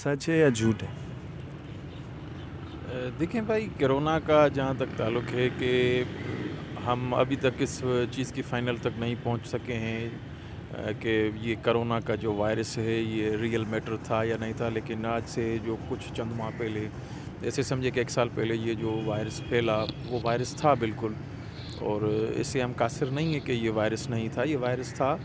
सच है या झूठ है? देखें भाई, कोरोना का जहाँ तक ताल्लुक़ है कि हम अभी तक इस चीज़ की फ़ाइनल तक नहीं पहुँच सके हैं कि ये कोरोना का जो वायरस है ये रियल मैटर था या नहीं था। लेकिन आज से जो कुछ चंद माह पहले, ऐसे समझे कि 1 साल पहले ये जो वायरस फैला वो वायरस था बिल्कुल। और इससे हम कासिर नहीं है कि ये वायरस नहीं था, ये वायरस था।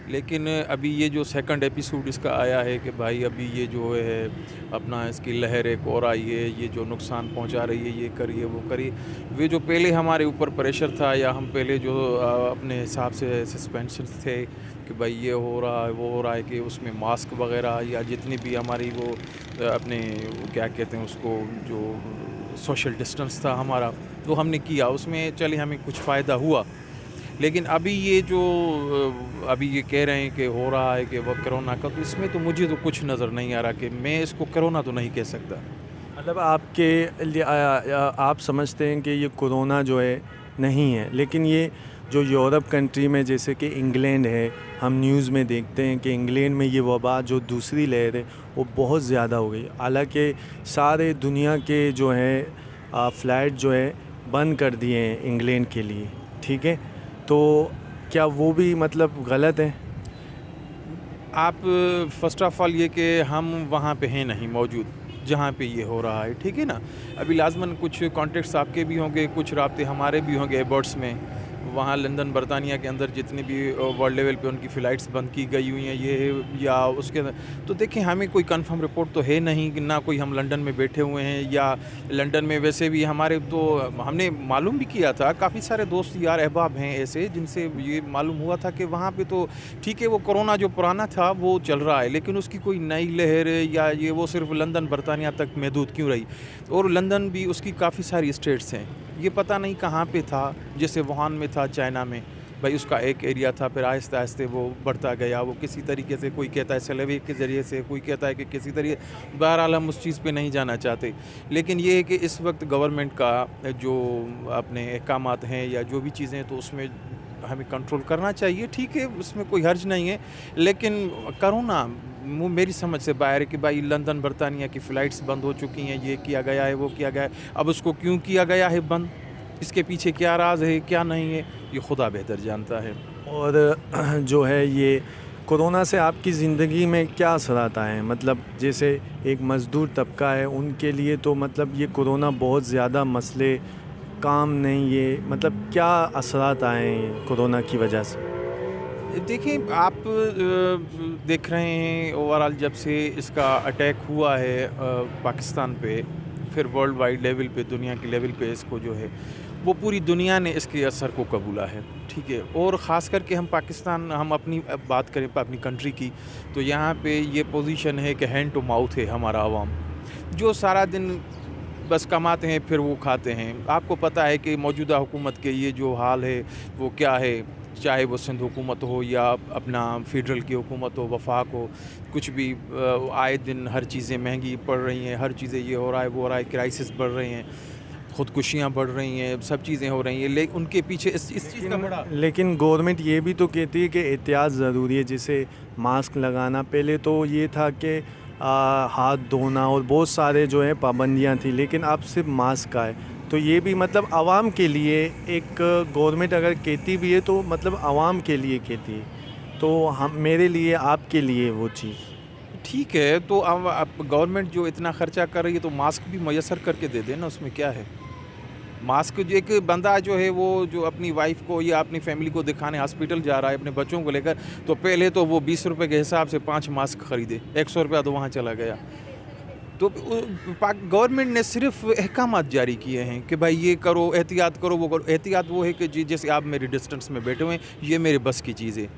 लेकिन अभी ये जो सेकंड एपिसोड इसका आया है कि भाई अभी ये जो है अपना इसकी लहर एक और आई है, ये जो नुकसान पहुंचा रही है, ये करिए वो करिए। वे जो पहले हमारे ऊपर प्रेशर था या हम पहले जो अपने हिसाब से सस्पेंशन थे कि भाई ये हो रहा है वो हो रहा है, कि उसमें मास्क वगैरह या जितनी भी हमारी वो अपने क्या कहते हैं उसको, जो सोशल डिस्टेंस था हमारा, तो हमने किया, उसमें चले हमें कुछ फ़ायदा हुआ। लेकिन अभी ये जो अभी ये कह रहे हैं कि हो रहा है कि वो कोरोना का, तो इसमें तो मुझे तो कुछ नज़र नहीं आ रहा कि मैं इसको कोरोना तो नहीं कह सकता। मतलब आपके लिए आप समझते हैं कि ये कोरोना जो है नहीं है, लेकिन ये जो यूरोप कंट्री में जैसे कि इंग्लैंड है, हम न्यूज़ में देखते हैं कि इंग्लैंड में ये वबा जो दूसरी लहर है वो बहुत ज़्यादा हो गई। हालांकि सारे दुनिया के जो है फ़्लाइट जो है बंद कर दिए हैं इंग्लैंड के लिए, ठीक है? तो क्या वो भी मतलब गलत है? आप फ़र्स्ट ऑफ़ ऑल ये कि हम वहाँ पे हैं नहीं मौजूद जहाँ पे ये हो रहा है, ठीक है ना? अभी लाज़मन कुछ कॉन्टेक्ट्स आपके भी होंगे, कुछ राब्ते हमारे भी होंगे एयरबर्ड्स में। वहाँ लंदन बरतानिया के अंदर जितनी भी वर्ल्ड लेवल पे उनकी फ़्लाइट्स बंद की गई हुई हैं, ये है या उसके अंदर। तो देखें, हमें कोई कंफर्म रिपोर्ट तो है नहीं कि ना कोई हम लंदन में बैठे हुए हैं, या लंदन में वैसे भी हमारे तो हमने मालूम भी किया था, काफ़ी सारे दोस्त यार अहबाब हैं ऐसे जिनसे ये मालूम हुआ था कि वहाँ पे तो ठीक है वो कोरोना जो पुराना था वो चल रहा है, लेकिन उसकी कोई नई लहर या ये वो सिर्फ लंदन बरतानिया तक महदूद क्यों रही। और लंदन भी उसकी काफ़ी सारी स्टेट्स हैं, ये पता नहीं कहाँ पे था, जैसे वुहान में था चाइना में, भाई उसका एक एरिया था, फिर आहिस्ते आहिस्ते वो बढ़ता गया। वो किसी तरीके से, कोई कहता है सेलेवी के ज़रिए से, कोई कहता है कि किसी तरीके, बहरहाल हम उस चीज़ पे नहीं जाना चाहते। लेकिन ये है कि इस वक्त गवर्नमेंट का जो अपने अहकामात हैं या जो भी चीज़ें हैं तो उसमें हमें कंट्रोल करना चाहिए, ठीक है, उसमें कोई हर्ज नहीं है। लेकिन कोरोना मेरी समझ से बाहर है कि भाई लंदन बरतानिया की फ़्लाइट्स बंद हो चुकी हैं, ये किया गया है वो किया गया है। अब उसको क्यों किया गया है बंद, इसके पीछे क्या राज है क्या नहीं है, ये खुदा बेहतर जानता है। और जो है ये कोरोना से आपकी ज़िंदगी में क्या असर आता है? मतलब जैसे एक मज़दूर तबका है उनके लिए तो मतलब ये कोरोना बहुत ज़्यादा मसले, काम नहीं, ये मतलब क्या असरात आए हैं कोरोना की वजह से? देखिए, आप देख रहे हैं ओवरऑल जब से इसका अटैक हुआ है पाकिस्तान पे, फिर वर्ल्ड वाइड लेवल पे, दुनिया के लेवल पे इसको जो है वो पूरी दुनिया ने इसके असर को कबूला है, ठीक है। और ख़ास करके हम पाकिस्तान, हम अपनी बात करें अपनी कंट्री की, तो यहाँ पे ये पोजीशन है कि हैंड टू माउथ है हमारा आवाम, जो सारा दिन बस कमाते हैं फिर वो खाते हैं। आपको पता है कि मौजूदा हुकूमत के ये जो हाल है वो क्या है, चाहे वो सिंध हुकूमत हो या अपना फेडरल की हुकूमत हो, वफाक हो, कुछ भी आए दिन हर चीज़ें महंगी पड़ रही हैं, हर चीज़ें ये हो रहा है वो हो रहा है, क्राइसिस बढ़ रहे हैं, ख़ुदकुशियाँ बढ़ रही हैं, सब चीज़ें हो रही हैं। लेकिन उनके पीछे इस चीज़ का बड़ा, लेकिन गवर्नमेंट ये भी तो कहती है कि एहतियात ज़रूरी है, जैसे मास्क लगाना। पहले तो ये था कि हाथ धोना और बहुत सारे जो है पाबंदियाँ थी, लेकिन अब सिर्फ मास्क का है। तो ये भी मतलब आवाम के लिए, एक गवर्नमेंट अगर कहती भी है तो मतलब आवाम के लिए कहती है, तो हम मेरे लिए आपके लिए वो चीज़ ठीक है। तो अब गवर्नमेंट जो इतना ख़र्चा कर रही है तो मास्क भी मैसर करके दे देना, उसमें क्या है। मास्क जो एक बंदा जो है वो जो अपनी वाइफ को या अपनी फैमिली को दिखाने हॉस्पिटल जा रहा है अपने बच्चों को लेकर, तो पहले तो वो 20 रुपये के हिसाब से 5 मास्क ख़रीदे, 100 रुपया तो वहाँ चला गया। तो गवर्नमेंट ने सिर्फ अहकामात जारी किए हैं कि भाई ये करो, एहतियात करो, वो करो। एहतियात वो है कि जैसे आप मेरी डिस्टेंस में बैठे हुए हैं, ये मेरे बस की चीज़ है,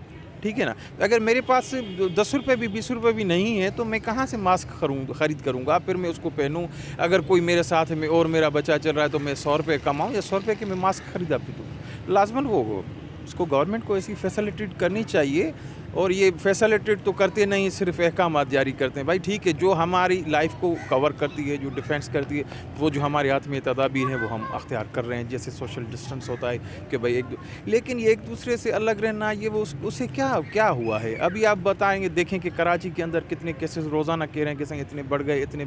ठीक है ना। अगर मेरे पास 10 रुपये भी 20 रुपये भी नहीं है तो मैं कहाँ से मास्क ख़रीद करूँगा, फिर मैं उसको पहनूँ। अगर कोई मेरे साथ में और मेरा बच्चा चल रहा है तो मैं 100 रुपये कमाऊँ या 100 रुपये के मैं मास्क ख़रीदा फिरूँ, लाजमन वो اس کو گورنمنٹ کو ایسی فیسلٹیٹ کرنی چاہیے. اور یہ فیسلٹیٹ تو کرتے نہیں, صرف احکامات جاری کرتے ہیں. بھائی ٹھیک ہے, جو ہماری لائف کو کور کرتی ہے, جو ڈیفینس کرتی ہے, وہ جو ہمارے ہاتھ میں تدابیر ہیں وہ ہم اختیار کر رہے ہیں, جیسے سوشل ڈسٹنس ہوتا ہے کہ بھائی لیکن یہ ایک دوسرے سے الگ رہنا, یہ وہ اسے کیا ہوا ہے. ابھی آپ بتائیں گے, دیکھیں کہ کراچی کے اندر کتنے کیسز روزانہ کہہ رہے ہیں کہ اتنے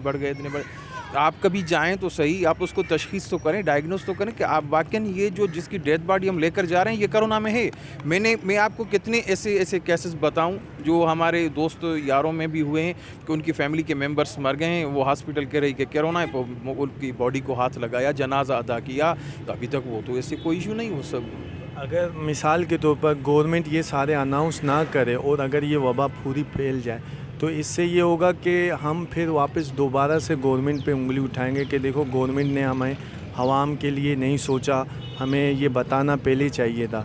بڑھ گئے. آپ کبھی جائیں تو صحیح, آپ اس کو تشخیص تو کریں, ڈائگنوز تو کریں کہ آپ واقعاً یہ جو جس کی ڈیتھ باڈی ہم لے کر جا رہے ہیں یہ کرونا میں ہے. میں آپ کو کتنے ایسے کیسز بتاؤں جو ہمارے دوست یاروں میں بھی ہوئے ہیں کہ ان کی فیملی کے ممبرس مر گئے ہیں, وہ ہاسپٹل کہہ رہی کہ کرونا ہے, ان کی باڈی کو ہاتھ لگایا, جنازہ ادا کیا, تو ابھی تک وہ تو ایسے کوئی ایشو نہیں. وہ سب اگر مثال کے طور پر گورنمنٹ یہ سارے اناؤنس نہ کرے اور اگر یہ وبا پوری پھیل جائے تو اس سے یہ ہوگا کہ ہم پھر واپس دوبارہ سے گورنمنٹ پہ انگلی اٹھائیں گے کہ دیکھو گورنمنٹ نے ہمیں عوام کے لیے نہیں سوچا, ہمیں یہ بتانا پہلے چاہیے تھا.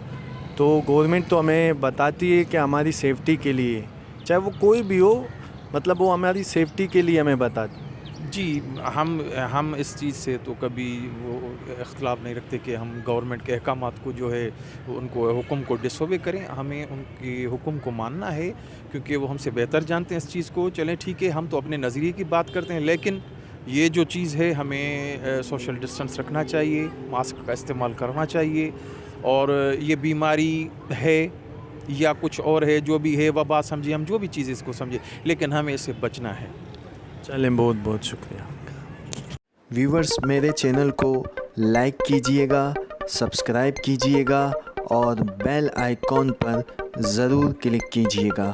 تو گورنمنٹ تو ہمیں بتاتی ہے کہ ہماری سیفٹی کے لیے, چاہے وہ کوئی بھی ہو, مطلب وہ ہماری سیفٹی کے لیے ہمیں بتاتی. جی, ہم اس چیز سے تو کبھی وہ اختلاف نہیں رکھتے کہ ہم گورنمنٹ کے احکامات کو جو ہے ان کو حکم کو ڈس اوبے کریں. ہمیں ان کی حکم کو ماننا ہے کیونکہ وہ ہم سے بہتر جانتے ہیں اس چیز کو. چلیں ٹھیک ہے, ہم تو اپنے نظریے کی بات کرتے ہیں, لیکن یہ جو چیز ہے ہمیں سوشل ڈسٹنس رکھنا چاہیے, ماسک کا استعمال کرنا چاہیے. اور یہ بیماری ہے یا کچھ اور ہے, جو بھی ہے وبا سمجھے, ہم جو بھی چیز اس کو سمجھے, لیکن ہمیں اس سے بچنا ہے. چلیں, بہت بہت شکریہ. ویورز, میرے چینل کو لائک کیجئے گا, سبسکرائب کیجئے گا اور بیل آئیکن پر ضرور کلک کیجئے گا.